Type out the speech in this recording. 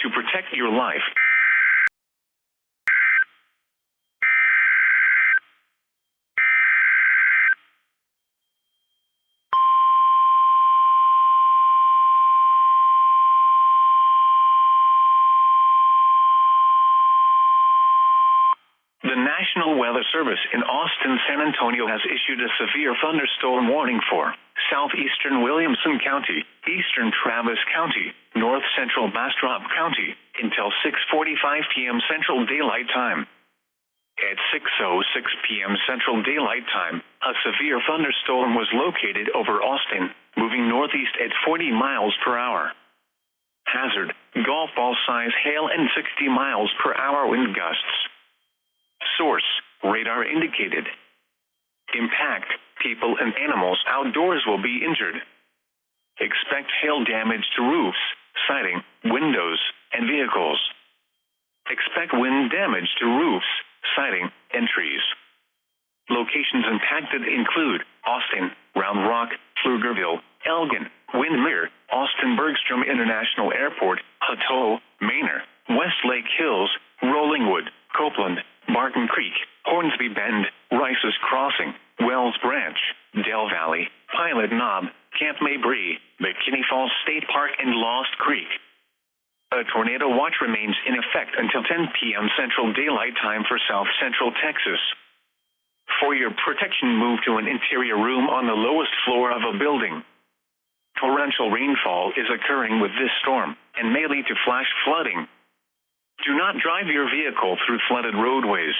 to protect your life. The National Weather Service in Austin, San Antonio has issued a severe thunderstorm warning for southeastern Williamson County, eastern Travis County, north central Bastrop County, until 6:45 p.m. Central Daylight Time. At 6:06 p.m. Central Daylight Time, a severe thunderstorm was located over Austin, moving northeast at 40 miles per hour. Hazard: golf ball size hail and 60 miles per hour wind gusts. Source: radar indicated. Impact: people and animals outdoors will be injured. Expect hail damage to roofs, siding, windows, and vehicles. Expect wind damage to roofs, siding, and trees. Locations impacted include Austin, Round Rock, Pflugerville, Elgin, Windermere, Austin Bergstrom International Airport, Hutto, Manor, Westlake Hills, Rollingwood, Copeland, Barton Creek, Hornsby Bend, Rice's Crossing, Wells Branch, Del Valley, Pilot Knob, Camp Mabry, Bikini Falls State Park, and Lost Creek. A tornado watch remains in effect until 10 p.m. Central Daylight Time for South Central Texas. For your protection, move to an interior room on the lowest floor of a building. Torrential rainfall is occurring with this storm, and may lead to flash flooding. Do not drive your vehicle through flooded roadways.